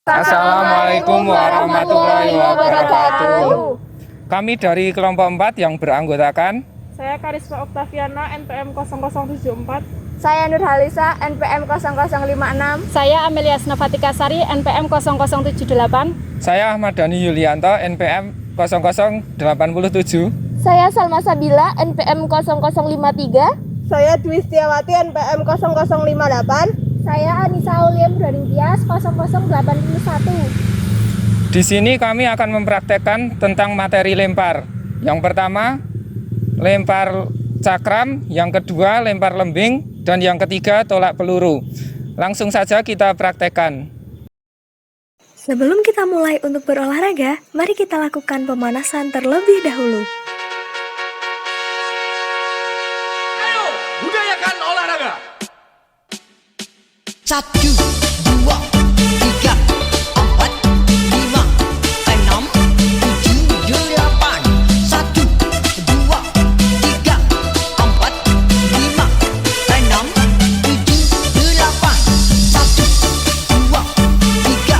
Assalamualaikum warahmatullahi wabarakatuh. Kami dari kelompok 4 yang beranggotakan Saya Karisma Oktaviana, NPM 0074. Saya Nurhalisa, NPM 0056. Saya Amelia Snafatika Sari, NPM 0078. Saya Ahmad Dhani Yulianto, NPM 0087. Saya Salma Sabila, NPM 0053. Saya Dwi Setiawati, NPM 0058. Saya Anissa Aulia Branintias, 0081. Di sini kami akan mempraktekkan tentang materi lempar. Yang pertama, lempar cakram, yang kedua lempar lembing, dan yang ketiga tolak peluru. Langsung saja kita praktekkan. Sebelum kita mulai untuk berolahraga, mari kita lakukan pemanasan terlebih dahulu. Ayo, budayakan olahraga. 1, 2, 3, 4, 5, 6, 7, 8. 1, 2, 3, 4, 5, 6, 7, 8. 1, 2, 3,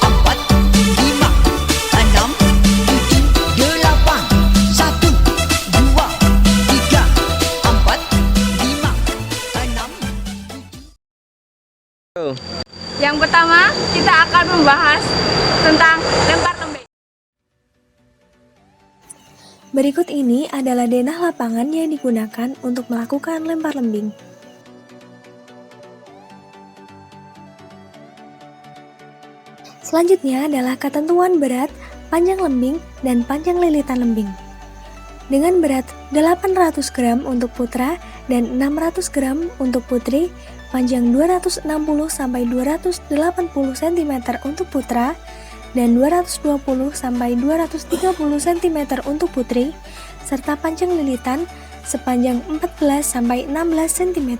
4, 5, 6, 7, 8. 1, 2, 3, 4, 5, 6. Yang pertama, kita akan membahas tentang lempar lembing. Berikut ini adalah denah lapangan yang digunakan untuk melakukan lempar lembing. Selanjutnya adalah ketentuan berat, panjang lembing, dan panjang lilitan lembing. Dengan berat 800 gram untuk putra dan 600 gram untuk putri, panjang 260 sampai 280 cm untuk putra dan 220 sampai 230 cm untuk putri, serta panjang lilitan sepanjang 14 sampai 16 cm.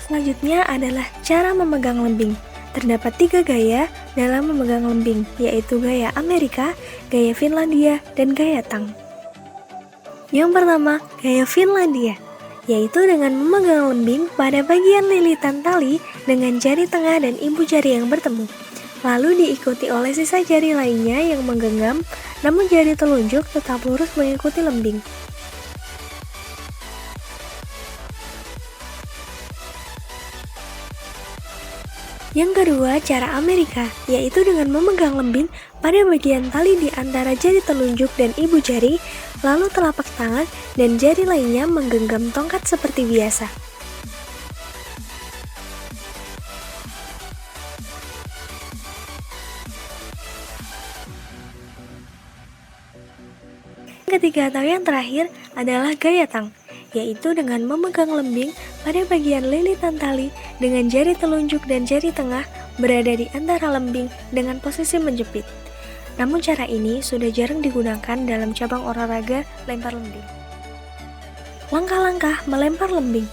Selanjutnya adalah cara memegang lembing. Terdapat 3 gaya dalam memegang lembing, yaitu gaya Amerika, gaya Finlandia, dan gaya Tang. Yang pertama, gaya Finlandia, yaitu dengan memegang lembing pada bagian lilitan tali dengan jari tengah dan ibu jari yang bertemu, lalu diikuti oleh sisa jari lainnya yang menggenggam, namun jari telunjuk tetap lurus mengikuti lembing. Yang kedua, cara Amerika, yaitu dengan memegang lembing pada bagian tali di antara jari telunjuk dan ibu jari, lalu telapak tangan dan jari lainnya menggenggam tongkat seperti biasa. Ketiga atau yang terakhir adalah gaya Tang, yaitu dengan memegang lembing pada bagian lilitan tali dengan jari telunjuk dan jari tengah berada di antara lembing dengan posisi menjepit. Namun cara ini sudah jarang digunakan dalam cabang olahraga lempar lembing. Langkah-langkah melempar lembing.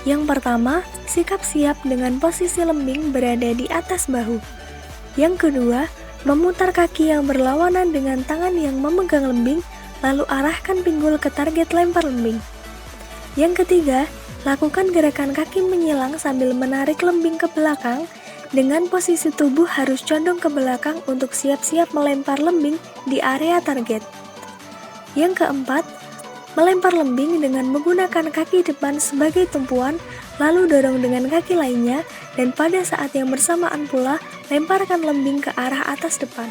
Yang pertama, sikap siap dengan posisi lembing berada di atas bahu. Yang kedua, memutar kaki yang berlawanan dengan tangan yang memegang lembing, lalu arahkan pinggul ke target lempar lembing. Yang ketiga, lakukan gerakan kaki menyilang sambil menarik lembing ke belakang, dengan posisi tubuh harus condong ke belakang untuk siap-siap melempar lembing di area target. Yang keempat, melempar lembing dengan menggunakan kaki depan sebagai tumpuan, lalu dorong dengan kaki lainnya, dan pada saat yang bersamaan pula, lemparkan lembing ke arah atas depan.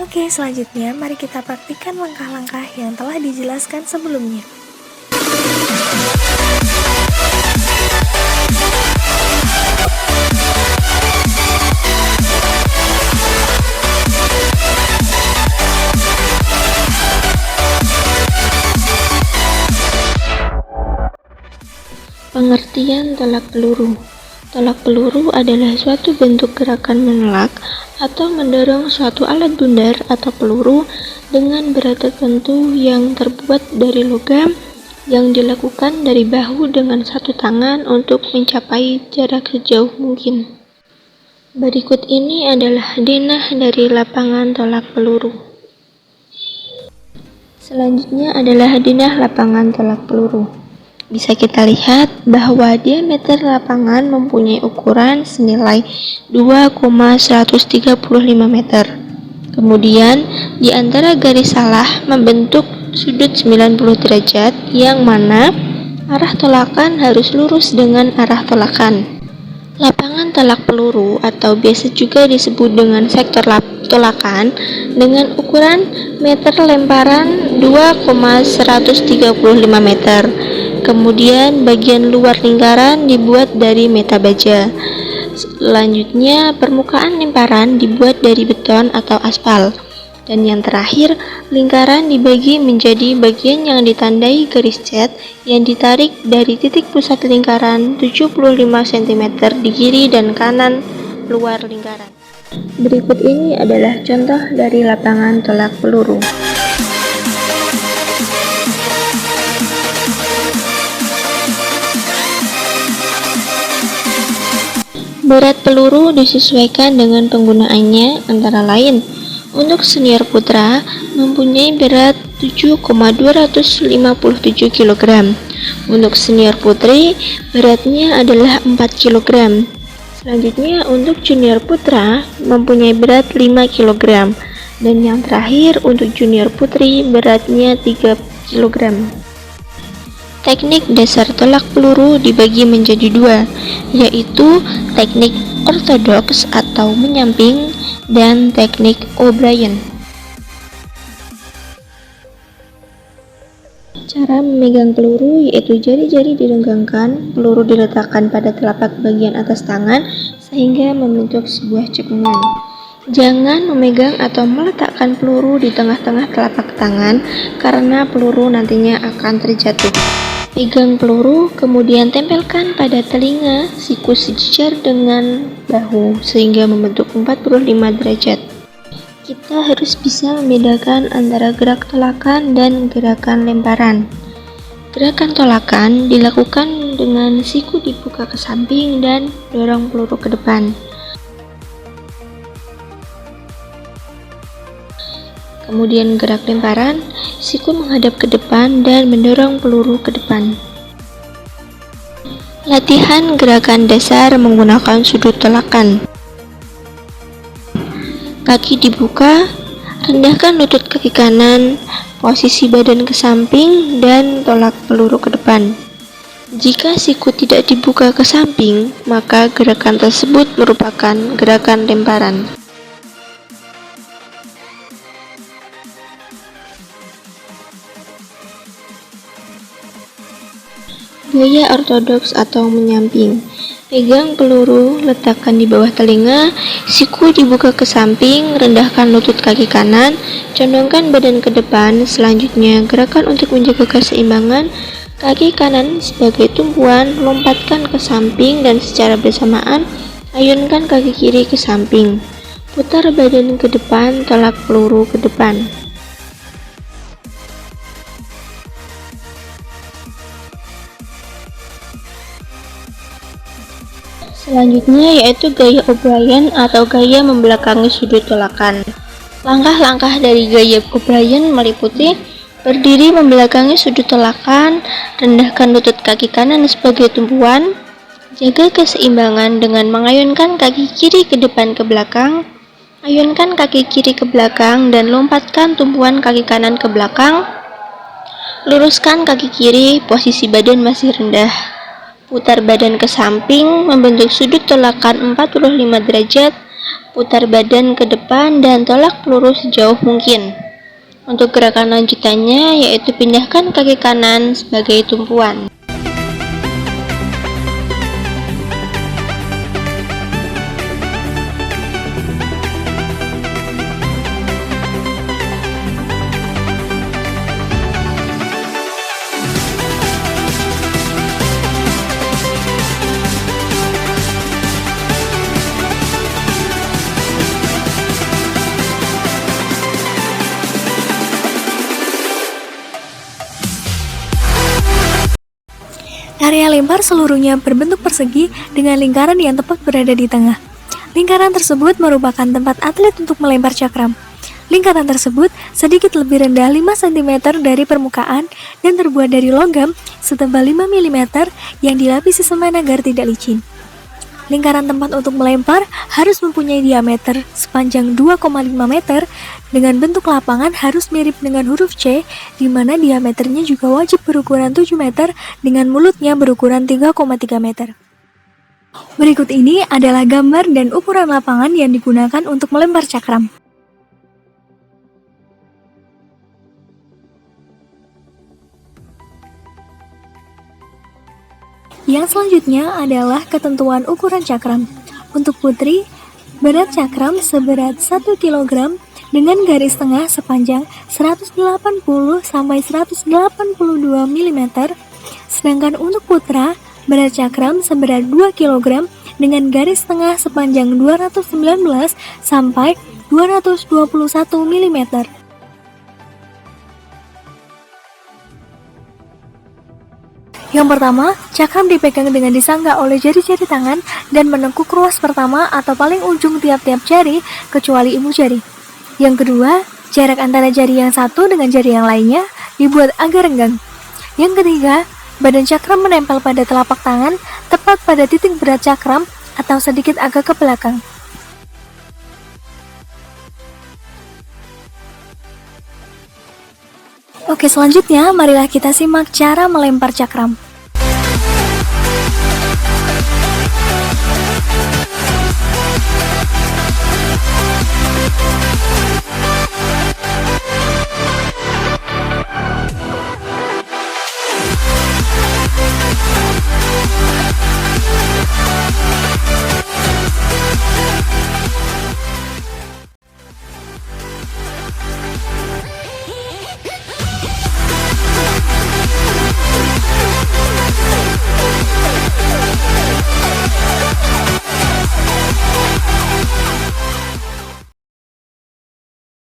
Oke, selanjutnya mari kita praktikkan langkah-langkah yang telah dijelaskan sebelumnya. Pengertian tolak peluru. Tolak peluru adalah suatu bentuk gerakan menolak atau mendorong suatu alat bundar atau peluru dengan berat tertentu yang terbuat dari logam yang dilakukan dari bahu dengan satu tangan untuk mencapai jarak sejauh mungkin. Berikut ini adalah denah dari lapangan tolak peluru. Selanjutnya adalah denah lapangan tolak peluru. Bisa kita lihat bahwa diameter lapangan mempunyai ukuran senilai 2,135 meter. Kemudian, di antara garis salah membentuk sudut 90 derajat yang mana arah tolakan harus lurus dengan arah tolakan. Lapangan tolak peluru atau biasa juga disebut dengan sektor tolakan dengan ukuran meter lemparan 2,135 meter. Kemudian bagian luar lingkaran dibuat dari meta baja. Selanjutnya permukaan lemparan dibuat dari beton atau aspal. Dan yang terakhir, lingkaran dibagi menjadi bagian yang ditandai garis cat yang ditarik dari titik pusat lingkaran 75 cm di kiri dan kanan luar lingkaran. Berikut ini adalah contoh dari lapangan tolak peluru. Berat peluru disesuaikan dengan penggunaannya, antara lain untuk senior putra mempunyai berat 7,257 kg. Untuk senior putri beratnya adalah 4 kg. Selanjutnya untuk junior putra mempunyai berat 5 kg. Dan yang terakhir untuk junior putri beratnya 3 kg. Teknik dasar tolak peluru dibagi menjadi dua, yaitu teknik ortodoks atau menyamping dan teknik O'Brien. Cara memegang peluru yaitu jari-jari direnggangkan, peluru diletakkan pada telapak bagian atas tangan sehingga membentuk sebuah cekungan. Jangan memegang atau meletakkan peluru di tengah-tengah telapak tangan karena peluru nantinya akan terjatuh. Pegang peluru, kemudian tempelkan pada telinga, siku sejajar dengan bahu sehingga membentuk 45 derajat. Kita harus bisa membedakan antara gerak tolakan dan gerakan lemparan. Gerakan tolakan dilakukan dengan siku dibuka ke samping dan dorong peluru ke depan. Kemudian gerak lemparan, siku menghadap ke depan dan mendorong peluru ke depan. Latihan gerakan dasar menggunakan sudut tolakan. Kaki dibuka, rendahkan lutut kaki kanan, posisi badan ke samping, dan tolak peluru ke depan. Jika siku tidak dibuka ke samping, maka gerakan tersebut merupakan gerakan lemparan. Gaya ortodoks atau menyamping. Pegang peluru, letakkan di bawah telinga, siku dibuka ke samping, rendahkan lutut kaki kanan, condongkan badan ke depan. Selanjutnya, gerakan untuk menjaga keseimbangan, kaki kanan sebagai tumpuan, lompatkan ke samping dan secara bersamaan, ayunkan kaki kiri ke samping. Putar badan ke depan, tolak peluru ke depan. Selanjutnya yaitu gaya O'Brien atau gaya membelakangi sudut tolakan. Langkah-langkah dari gaya O'Brien meliputi berdiri membelakangi sudut tolakan, rendahkan lutut kaki kanan sebagai tumpuan, jaga keseimbangan dengan mengayunkan kaki kiri ke depan ke belakang, ayunkan kaki kiri ke belakang dan lompatkan tumpuan kaki kanan ke belakang, luruskan kaki kiri, posisi badan masih rendah. Putar badan ke samping, membentuk sudut tolakan 45 derajat, putar badan ke depan dan tolak peluru sejauh mungkin. Untuk gerakan lanjutannya yaitu pindahkan kaki kanan sebagai tumpuan. Area lempar seluruhnya berbentuk persegi dengan lingkaran yang tepat berada di tengah. Lingkaran tersebut merupakan tempat atlet untuk melempar cakram. Lingkaran tersebut sedikit lebih rendah 5 cm dari permukaan dan terbuat dari logam setebal 5 mm yang dilapisi semen agar tidak licin. Lingkaran tempat untuk melempar harus mempunyai diameter sepanjang 2,5 meter dengan bentuk lapangan harus mirip dengan huruf C, di mana diameternya juga wajib berukuran 7 meter dengan mulutnya berukuran 3,3 meter. Berikut ini adalah gambar dan ukuran lapangan yang digunakan untuk melempar cakram. Yang selanjutnya adalah ketentuan ukuran cakram. Untuk putri, berat cakram seberat 1 kg dengan garis tengah sepanjang 180 sampai 182 mm. Sedangkan untuk putra, berat cakram seberat 2 kg dengan garis tengah sepanjang 219 sampai 221 mm. Yang pertama, cakram dipegang dengan disangga oleh jari-jari tangan dan menekuk ruas pertama atau paling ujung tiap-tiap jari kecuali ibu jari. Yang kedua, jarak antara jari yang satu dengan jari yang lainnya dibuat agak renggang. Yang ketiga, badan cakram menempel pada telapak tangan tepat pada titik berat cakram atau sedikit agak ke belakang. Oke, selanjutnya marilah kita simak cara melempar cakram.